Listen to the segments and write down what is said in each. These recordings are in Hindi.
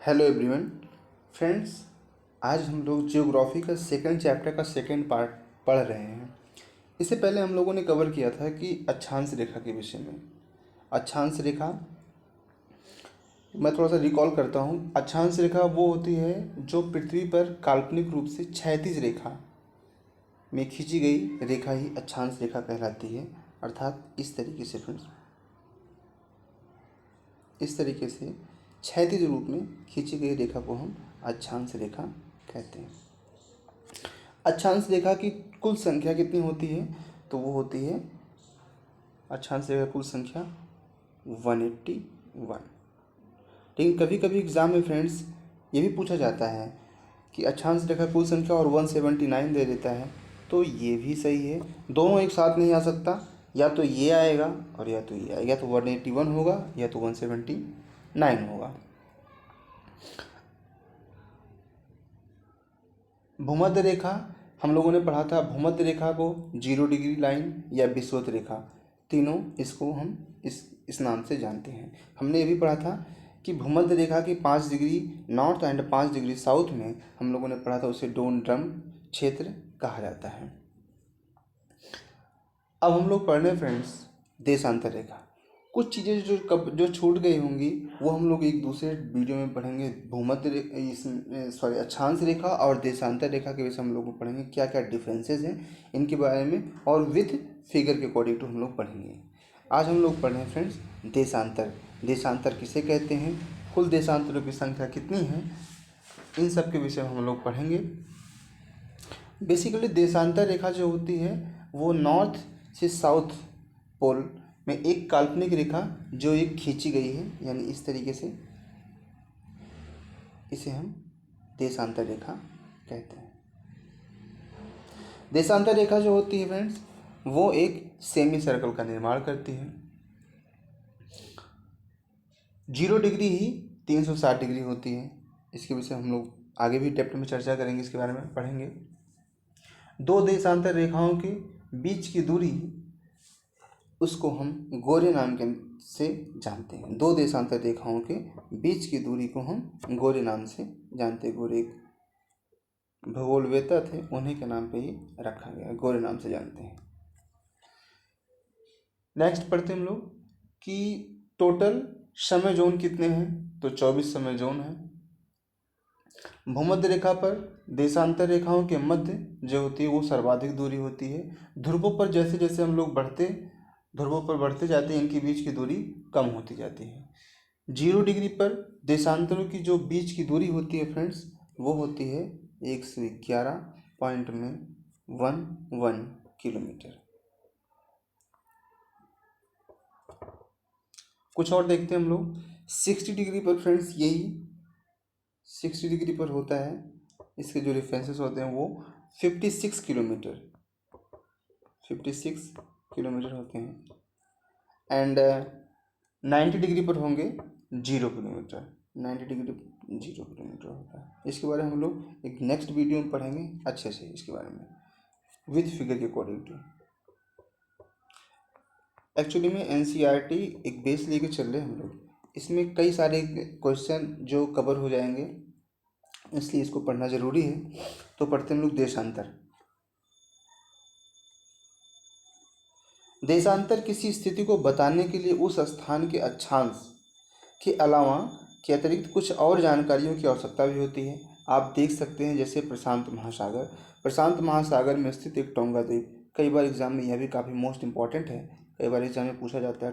Hello everyone friends. आज हम लोग जियोग्राफी का सेकंड चैप्टर का सेकंड पार्ट पढ़ रहे हैं। इससे पहले हम लोगों ने कवर किया था कि अक्षांश रेखा के विषय में। अक्षांश रेखा मैं थोड़ा सा रिकॉल करता हूँ। अक्षांश रेखा वो होती है जो पृथ्वी पर काल्पनिक रूप से क्षैतिज रेखा में खींची गई रेखा ही अक्षांश रेखा कहलाती है। अर्थात इस तरीके से फ्रेंड्स, इस तरीके से क्षैतिज रूप में खींची गई रेखा को हम अक्षांश रेखा कहते हैं। अक्षांश रेखा की कुल संख्या कितनी होती है? तो वो होती है अक्षांश रेखा कुल संख्या 181। लेकिन कभी कभी एग्जाम में फ्रेंड्स ये भी पूछा जाता है कि अक्षांश रेखा कुल संख्या और 179 दे देता है, तो ये भी सही है। दोनों एक साथ नहीं आ सकता, या तो ये आएगा और या तो ये आएगा, या तो 181 होगा या तो 179 होगा। भूमध्य रेखा हम लोगों ने पढ़ा था। भूमध्य रेखा को 0 डिग्री लाइन या विषुवत रेखा, तीनों इसको हम इस नाम से जानते हैं। हमने ये भी पढ़ा था कि भूमध्य रेखा की 5 degree north and 5 degree south में हम लोगों ने पढ़ा था, उसे डोनड्रम क्षेत्र कहा जाता है। अब हम लोग पढ़ रहे हैं फ्रेंड्स देशांतर रेखा। कुछ चीज़ें जो छूट गई होंगी वो हम लोग एक दूसरे वीडियो में पढ़ेंगे। अक्षांश रेखा और देशांतर रेखा के विषय हम लोग पढ़ेंगे, क्या क्या डिफरेंसेस हैं इनके बारे में, और विथ फिगर के अकॉर्डिंग टू हम लोग पढ़ेंगे। आज हम लोग पढ़ रहे हैं फ्रेंड्स देशांतर। देशांतर किसे कहते हैं, कुल देशांतरों की संख्या कितनी है, इन सब के विषय में हम लोग पढ़ेंगे। बेसिकली देशांतर रेखा जो होती है वो नॉर्थ से साउथ पोल में एक काल्पनिक रेखा जो एक खींची गई है, यानी इस तरीके से, इसे हम देशांतर रेखा कहते हैं। देशांतर रेखा जो होती है फ्रेंड्स वो एक सेमी सर्कल का निर्माण करती है। 0 डिग्री ही 360 डिग्री होती है। इसके विषय हम लोग आगे भी डेप्थ में चर्चा करेंगे, इसके बारे में पढ़ेंगे। दो देशांतर रेखाओं के बीच की दूरी उसको हम गोरे नाम के से जानते हैं। दो देशांतर रेखाओं के बीच की दूरी को हम गोरे नाम से जानते हैं। गोरे भूगोलवेत्ता थे, उन्हीं के नाम पे ही रखा गया, गोरे नाम से जानते हैं। नेक्स्ट पढ़ते हैं हम लोग कि टोटल समय जोन कितने हैं, तो 24 समय जोन है। भूमध्य रेखा पर देशांतर रेखाओं के मध्य जो होती है वो सर्वाधिक दूरी होती है। ध्रुवों पर जैसे जैसे हम लोग ध्रुवों पर बढ़ते जाते हैं, इनके बीच की दूरी कम होती जाती है। 0 डिग्री पर देशांतरों की जो बीच की दूरी होती है फ्रेंड्स वो होती है 111.11 किलोमीटर। कुछ और देखते हैं हम लोग। 60 डिग्री पर फ्रेंड्स यही 60 डिग्री पर होता है, इसके जो रेफरेंसेस होते हैं वो 56 किलोमीटर होते हैं। एंड 90 डिग्री पर होंगे 0 किलोमीटर। 90 डिग्री 0 किलोमीटर होता है। इसके बारे में हम लोग एक नेक्स्ट वीडियो में पढ़ेंगे अच्छे से, इसके बारे में विथ फिगर के अकॉर्डिंग टू। एक्चुअली में NCERT एक बेस लेके चल रहे हैं हम लोग, इसमें कई सारे क्वेश्चन जो कवर हो जाएंगे, इसलिए इसको पढ़ना ज़रूरी है। तो पढ़ते हैं हम लोग देशांतर। देशांतर किसी स्थिति को बताने के लिए उस स्थान के अक्षांश के अलावा के अतिरिक्त कुछ और जानकारियों की आवश्यकता भी होती है। आप देख सकते हैं जैसे प्रशांत महासागर में स्थित एक टोंगा द्वीप। कई बार एग्जाम में यह भी काफ़ी मोस्ट इंपॉर्टेंट है, कई बार एग्जाम में पूछा जाता है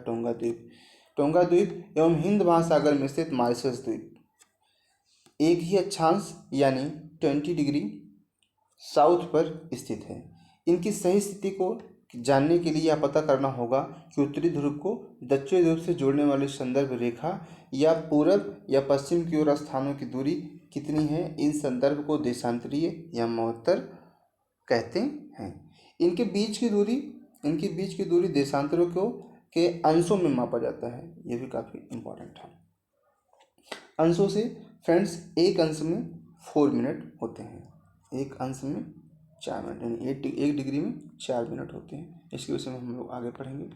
टोंगा द्वीप एवं हिंद महासागर में स्थित मॉरिशस द्वीप एक ही अक्षांश यानी 20 डिग्री साउथ पर स्थित है। इनकी सही स्थिति को जानने के लिए यह पता करना होगा कि उत्तरी ध्रुव को दक्षिणी ध्रुव से जोड़ने वाली संदर्भ रेखा या पूरब या पश्चिम की ओर स्थानों की दूरी कितनी है। इन संदर्भ को देशांतरीय या महोत्तर कहते हैं। इनके बीच की दूरी देशांतरों को के अंशों में मापा जाता है। यह भी काफ़ी इम्पोर्टेंट है। अंशों से फ्रेंड्स एक अंश में 4 मिनट होते हैं, एक अंश में 4 मिनट, यानी एक डिग्री में 4 मिनट होते हैं। इसके विषय में हम लोग आगे पढ़ेंगे।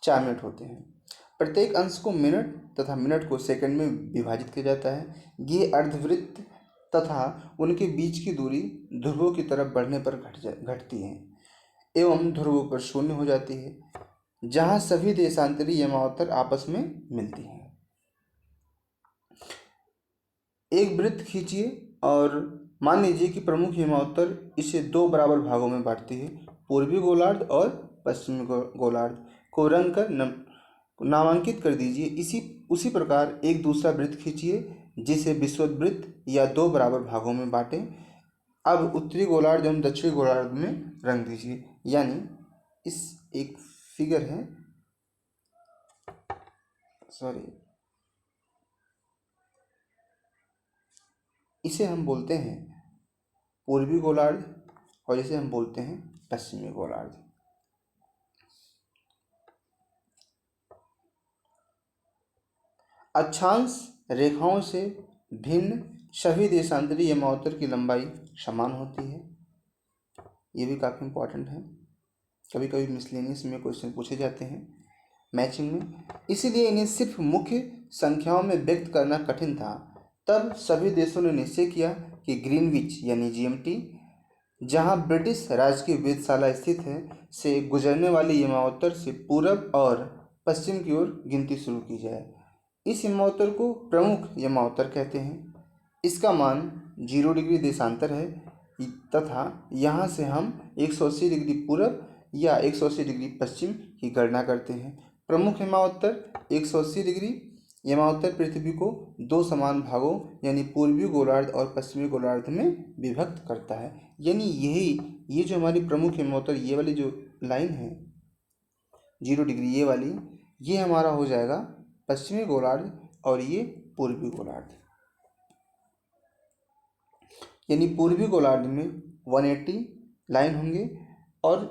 4 मिनट होते हैं। प्रत्येक अंश को मिनट तथा मिनट को सेकंड में विभाजित किया जाता है। ये अर्धवृत्त तथा उनके बीच की दूरी ध्रुवों की तरफ बढ़ने पर घटती है एवं ध्रुवों पर शून्य हो जाती है, जहाँ सभी देशांतरी यमावतर आपस में मिलती हैं। एक वृत्त खींचिए और मान लीजिए कि प्रमुख यमावतर इसे दो बराबर भागों में बांटती है, पूर्वी गोलार्ध और पश्चिमी गोलार्ध को रंग कर नामांकित कर दीजिए। उसी प्रकार एक दूसरा वृत्त खींचिए जिसे विषुवत वृत्त या दो बराबर भागों में बांटें। अब उत्तरी गोलार्ध एवं दक्षिणी गोलार्ध में रंग दीजिए। यानी इस एक फिगर है, इसे हम बोलते हैं पूर्वी गोलार्ध और इसे हम बोलते हैं पश्चिमी गोलार्ध। अक्षांश रेखाओं से भिन्न सभी देशांतरी यमावतर की लंबाई समान होती है। ये भी काफ़ी इम्पोर्टेंट है, कभी कभी मिसलेनियस में क्वेश्चन पूछे जाते हैं मैचिंग में, इसीलिए इन्हें सिर्फ मुख्य संख्याओं में व्यक्त करना कठिन था। तब सभी देशों ने निश्चय किया कि ग्रीनविच यानी जीएमटी, जहां ब्रिटिश राजकीय वेधशाला स्थित है, से गुजरने वाली यमावतर से पूरब और पश्चिम की ओर गिनती शुरू की जाए। इस यमावतर को प्रमुख यमावतर कहते हैं। इसका मान 0 डिग्री देशांतर है तथा यहाँ से हम 180 डिग्री पूरब या 180 डिग्री पश्चिम की गणना करते हैं। प्रमुख यमावतर 180 डिग्री यमावतर पृथ्वी को दो समान भागों यानी पूर्वी गोलार्ध और पश्चिमी गोलार्ध में विभक्त करता है। यानी ये जो हमारी प्रमुख यमावतर, ये वाली जो लाइन है 0 डिग्री, ये वाली, ये हमारा हो जाएगा पश्चिमी गोलार्ध और ये पूर्वी गोलार्ध। यानी पूर्वी गोलार्ध में 180 लाइन होंगे और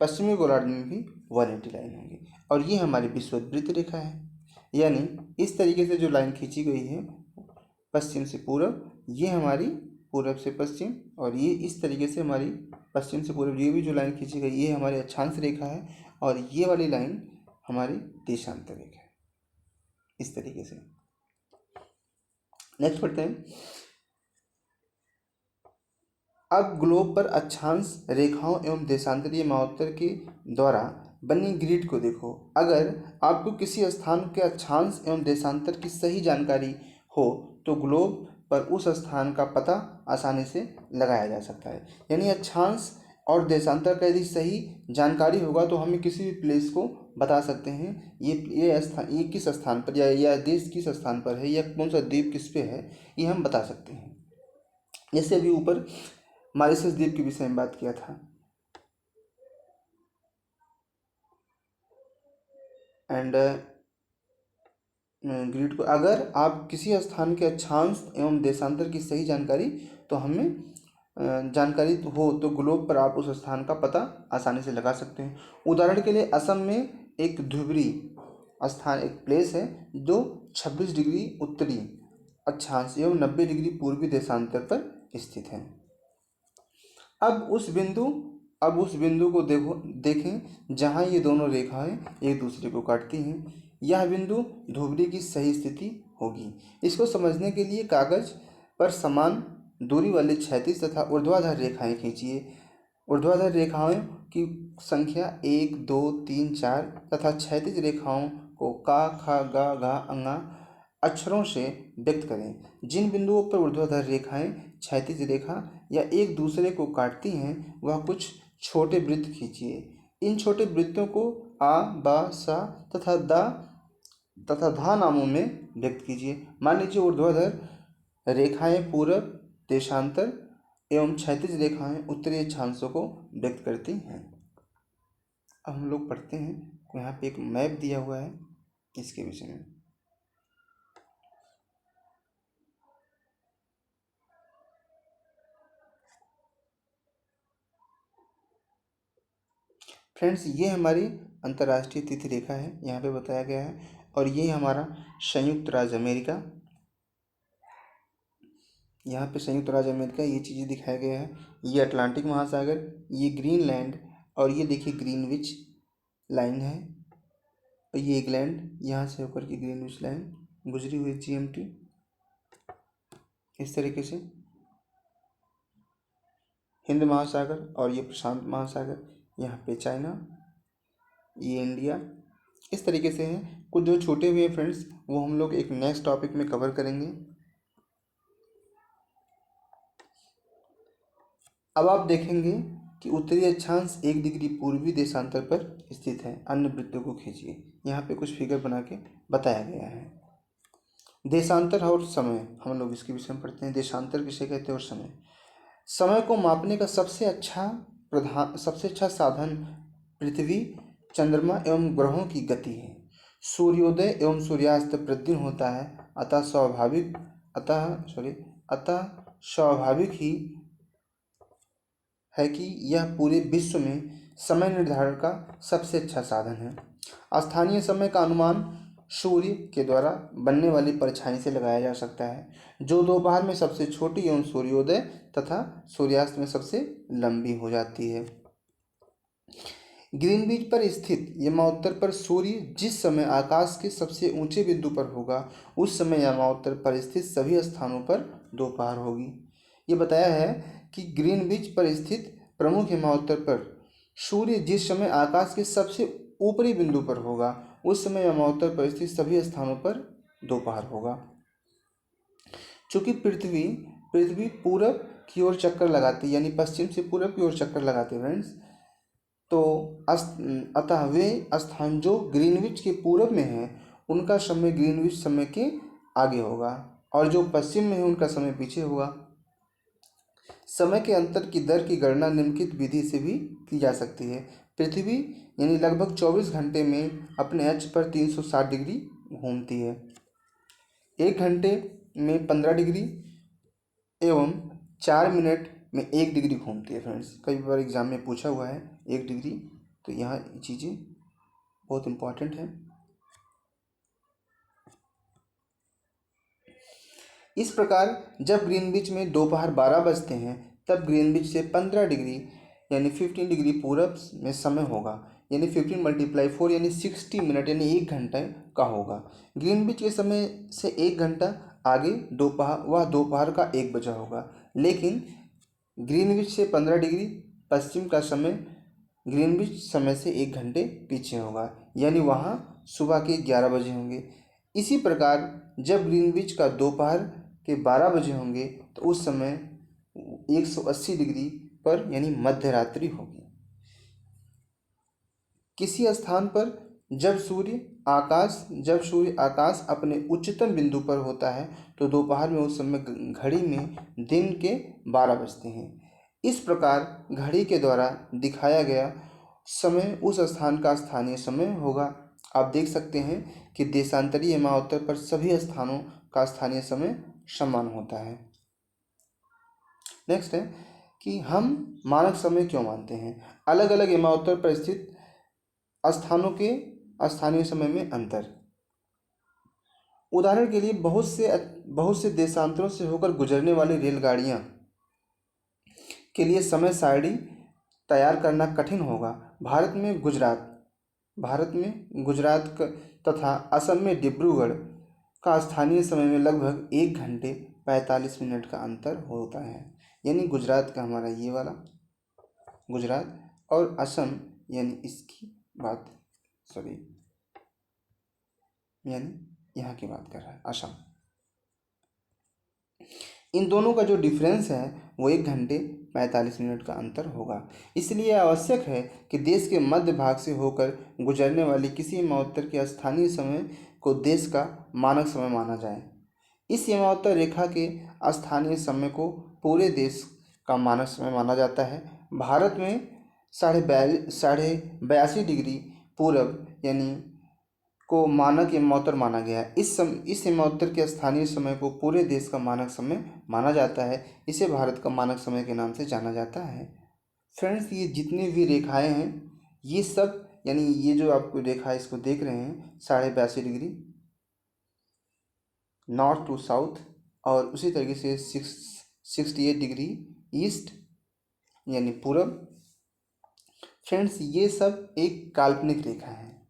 पश्चिमी गोलार्ध में भी 180 लाइन होंगे, और ये हमारी विषुवत वृत्त रेखा है। यानी इस तरीके से जो लाइन खींची गई है पश्चिम से पूरब, ये हमारी पूरब से पश्चिम, और ये इस तरीके से हमारी पश्चिम से पूरब, ये भी जो लाइन खींची गई ये हमारी अक्षांश रेखा है, और ये वाली लाइन हमारी देशांतर रेखा है। इस तरीके से नेक्स्ट पढ़ते हैं। अब ग्लोब पर अक्षांश रेखाओं एवं देशांतरीय यमावतर के द्वारा बनी ग्रिड को देखो। अगर आपको किसी स्थान के अक्षांश एवं देशांतर की सही जानकारी हो तो ग्लोब पर उस स्थान का पता आसानी से लगाया जा सकता है। यानी अक्षांश और देशांतर का यदि सही जानकारी होगा तो हमें किसी भी प्लेस को बता सकते हैं, ये किस स्थान पर या देश किस स्थान पर है या कौन सा द्वीप किस पे है, ये हम बता सकते हैं। जैसे अभी ऊपर मॉरिशस द्वीप के विषय में बात किया था, एंड ग्रिड को, अगर आप किसी स्थान के अक्षांश एवं देशांतर की सही जानकारी तो हमें जानकारी हो तो ग्लोब पर आप उस स्थान का पता आसानी से लगा सकते हैं। उदाहरण के लिए असम में एक धुबरी स्थान, एक प्लेस है जो 26 डिग्री उत्तरी अक्षांश एवं 90 डिग्री पूर्वी देशांतर पर स्थित है। अब उस बिंदु को देखें जहाँ ये दोनों रेखाएं एक दूसरे को काटती हैं। यह बिंदु धुबरी की सही स्थिति होगी। इसको समझने के लिए कागज पर समान दूरी वाले क्षैतिज तथा ऊर्ध्वाधर रेखाएं खींचिए। ऊर्ध्वाधर रेखाओं की संख्या 1, 2, 3, 4 तथा क्षैतिज रेखाओं को का, खा, गा, घा, अंगा अक्षरों से व्यक्त करें। जिन बिंदुओं पर ऊर्ध्वाधर रेखाएं क्षैतिज रेखा या एक दूसरे को काटती हैं वह कुछ छोटे वृत्त खींचिए। इन छोटे वृत्तों को आ, बा, सा तथा धा नामों में व्यक्त कीजिए। मान लीजिए ऊर्ध्वाधर रेखाएं पूरब देशांतर एवं क्षैतिज रेखाएं उत्तरी अक्षांशों को व्यक्त करती हैं। अब हम लोग पढ़ते हैं, यहाँ पे एक मैप दिया हुआ है इसके विषय में। फ्रेंड्स, ये हमारी अंतर्राष्ट्रीय तिथि रेखा है, यहाँ पे बताया गया है, और ये हमारा संयुक्त राज्य अमेरिका, यहाँ पे संयुक्त राज्य अमेरिका ये चीज़ें दिखाया गया है। ये अटलांटिक महासागर, ये ग्रीनलैंड, और ये देखिए ग्रीनविच लाइन है, और ये एक लैंड यहाँ से होकर के ग्रीनविच लाइन गुजरी हुई GMT, इस तरीके से हिंद महासागर और ये प्रशांत महासागर, यहाँ पे चाइना, ये इंडिया, इस तरीके से हैं। कुछ जो छोटे हुए फ्रेंड्स वो हम लोग एक नेक्स्ट टॉपिक में कवर करेंगे। अब आप देखेंगे कि उत्तरी अक्षांश 1 डिग्री पूर्वी देशांतर पर स्थित है। अन्य वृत्तों को खींचिए। यहाँ पे कुछ फिगर बना के बताया गया है। देशांतर और समय हम लोग इसके विषय में पढ़ते हैं। देशांतर किसे कहते हैं और समय। समय को मापने का सबसे अच्छा साधन पृथ्वी, चंद्रमा एवं ग्रहों की गति है। सूर्योदय एवं सूर्यास्त प्रतिदिन होता है, अतः स्वाभाविक ही है कि यह पूरे विश्व में समय निर्धारण का सबसे अच्छा साधन है। स्थानीय समय का अनुमान सूर्य के द्वारा बनने वाली परछाई से लगाया जा सकता है, जो दोपहर में सबसे छोटी एवं सूर्योदय तथा सूर्यास्त में सबसे लंबी हो जाती है। ग्रीनविच पर स्थित यमोत्तर पर सूर्य जिस समय आकाश के सबसे ऊंचे बिंदु पर होगा, उस समय यमोत्तर पर स्थित सभी स्थानों पर दोपहर होगी। ये बताया है कि ग्रीनविच पर स्थित प्रमुख यमोत्तर पर सूर्य जिस समय आकाश के सबसे ऊपरी बिंदु पर होगा, उस समय यमोत्तर पर स्थित सभी स्थानों पर दोपहर होगा। चूंकि पृथ्वी पूरब की ओर चक्कर लगाती, यानी पश्चिम से पूरब की ओर चक्कर लगाते फ्रेंड्स, तो अतः वे स्थान जो ग्रीनविच के पूरब में हैं उनका समय ग्रीनविच समय के आगे होगा, और जो पश्चिम में है उनका समय पीछे होगा। समय के अंतर की दर की गणना निम्नलिखित विधि से भी की जा सकती है। पृथ्वी यानी लगभग 24 घंटे में अपने अक्ष पर 360 डिग्री घूमती है। 1 घंटे में 15 डिग्री एवं 4 मिनट में 1 डिग्री घूमती है फ्रेंड्स। कई बार एग्जाम में पूछा हुआ है 1 डिग्री, तो यहाँ चीज़ें बहुत इम्पॉर्टेंट है। इस प्रकार जब ग्रीनविच में दोपहर 12 बजते हैं, तब ग्रीनविच से 15 डिग्री यानी 15 डिग्री पूरब में समय होगा, यानी 15 × 4 यानी 60 मिनट यानी 1 घंटे का होगा। ग्रीनविच के समय से 1 घंटा आगे दोपहर का 1 बजा होगा, लेकिन ग्रीनविच से 15 डिग्री पश्चिम का समय ग्रीनविच समय से 1 घंटे पीछे होगा, यानी वहाँ सुबह के 11 बजे होंगे। इसी प्रकार जब ग्रीनविच का दोपहर के 12 बजे होंगे, तो उस समय 180 डिग्री पर यानी मध्य रात्रि होगी। किसी स्थान पर जब सूर्य आकाश अपने उच्चतम बिंदु पर होता है, तो दोपहर में उस समय घड़ी में दिन के 12 बजते हैं। इस प्रकार घड़ी के द्वारा दिखाया गया समय उस स्थान का स्थानीय समय होगा। आप देख सकते हैं कि देशांतरीय यमावोत्तर पर सभी स्थानों का स्थानीय समय समान होता है। नेक्स्ट है कि हम मानक समय क्यों मानते हैं। अलग अलग यमावोत्तर पर स्थित स्थानों के स्थानीय समय में अंतर। उदाहरण के लिए बहुत से देशांतरों से होकर गुजरने वाली रेलगाड़ियां के लिए समय सारणी तैयार करना कठिन होगा। भारत में गुजरात तथा असम में डिब्रूगढ़ का स्थानीय समय में लगभग 1 घंटे 45 मिनट का अंतर होता है। यानी गुजरात का हमारा ये वाला गुजरात और असम यानी इसकी बात यानी यहाँ की बात कर रहा है असम। इन दोनों का जो डिफरेंस है वो 1 घंटे 45 मिनट का अंतर होगा। इसलिए आवश्यक है कि देश के मध्य भाग से होकर गुजरने वाली किसी यमावोत्तर के स्थानीय समय को देश का मानक समय माना जाए। इस यमावोत्तर रेखा के स्थानीय समय को पूरे देश का मानक समय माना जाता है। भारत में 82.5 डिग्री पूरब यानी को मानक यमावोत्तर माना गया है। इस यमावोत्तर के स्थानीय समय को पूरे देश का मानक समय माना जाता है। इसे भारत का मानक समय के नाम से जाना जाता है। फ्रेंड्स, ये जितनी भी रेखाएं हैं ये सब यानी ये जो आपको रेखा है इसको देख रहे हैं 82.5 डिग्री नॉर्थ टू साउथ, और उसी तरीके से 68 डिग्री ईस्ट यानी पूरब। फ्रेंड्स, ये सब एक काल्पनिक रेखा है,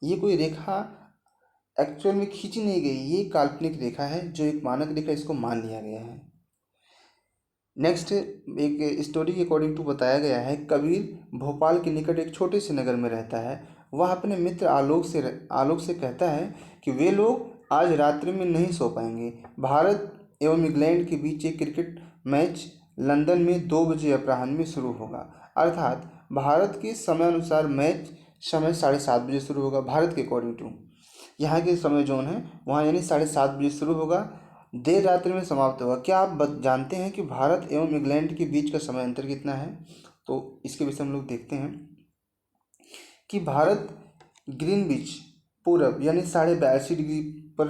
ये कोई रेखा एक्चुअल में खींची नहीं गई, ये काल्पनिक रेखा है जो एक मानक रेखा, इसको मान लिया गया है। नेक्स्ट, एक स्टोरी के अकॉर्डिंग टू बताया गया है, कबीर भोपाल के निकट एक छोटे से नगर में रहता है। वह अपने मित्र आलोक से कहता है कि वे लोग आज रात्रि में नहीं सो पाएंगे। भारत एवं इंग्लैंड के बीच एक क्रिकेट मैच लंदन में 2 बजे अपराह्न में शुरू होगा। अर्थात भारत के समय अनुसार मैच समय 7:30 बजे शुरू होगा। भारत के अकॉर्डिंग टू यहाँ के समय जोन है वहाँ, यानी 7:30 बजे शुरू होगा, देर रात्रि में समाप्त होगा। क्या आप जानते हैं कि भारत एवं इंग्लैंड के बीच का समय अंतर कितना है? तो इसके विषय हम लोग देखते हैं कि भारत ग्रीनविच पूरब यानी 82.5 डिग्री पर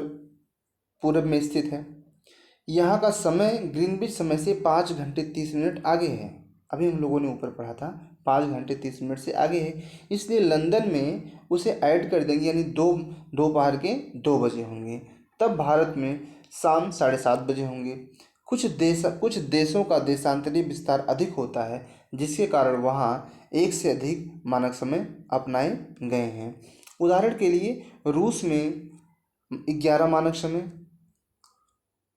पूरब में स्थित है। यहाँ का समय ग्रीनविच समय से 5 घंटे 30 मिनट आगे है। अभी हम लोगों ने ऊपर पढ़ा था 5 घंटे 30 मिनट से आगे है, इसलिए लंदन में उसे ऐड कर देंगे, यानी दोपहर के 2 बजे होंगे। तब भारत में शाम 7:30 बजे होंगे। कुछ देशों का देशांतरीय विस्तार अधिक होता है, जिसके कारण वहाँ एक से अधिक मानक समय अपनाए गए हैं। उदाहरण के लिए रूस में 11 मानक समय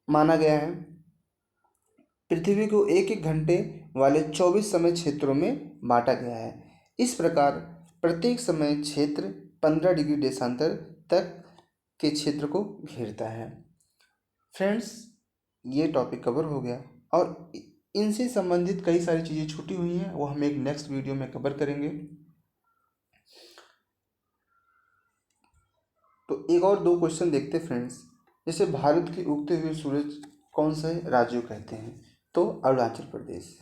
माना गया है। पृथ्वी को एक एक घंटे वाले 24 समय क्षेत्रों में बांटा गया है। इस प्रकार प्रत्येक समय क्षेत्र 15 डिग्री देशांतर तक के क्षेत्र को घेरता है। फ्रेंड्स, ये टॉपिक कवर हो गया और इनसे संबंधित कई सारी चीज़ें छूटी हुई हैं, वो हम एक नेक्स्ट वीडियो में कवर करेंगे। तो एक और 2 क्वेश्चन देखते फ्रेंड्स। जैसे भारत के उगते हुए सूरज कौन से राज्यों कहते हैं? तो अरुणाचल प्रदेश।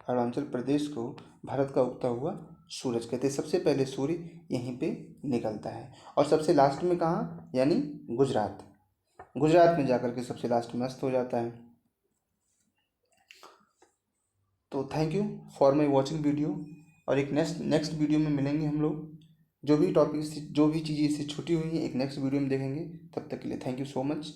अरुणाचल प्रदेश को भारत का उगता हुआ सूरज कहते हैं। सबसे पहले सूर्य यहीं पे निकलता है और सबसे लास्ट में कहाँ, यानी गुजरात में जाकर के सबसे लास्ट में अस्त हो जाता है। तो thank you for my watching video, और एक नेक्स्ट वीडियो में मिलेंगे हम लोग। जो भी चीज़ें इससे छूटी हुई हैं एक नेक्स्ट वीडियो में देखेंगे। तब तक के लिए थैंक यू सो मच।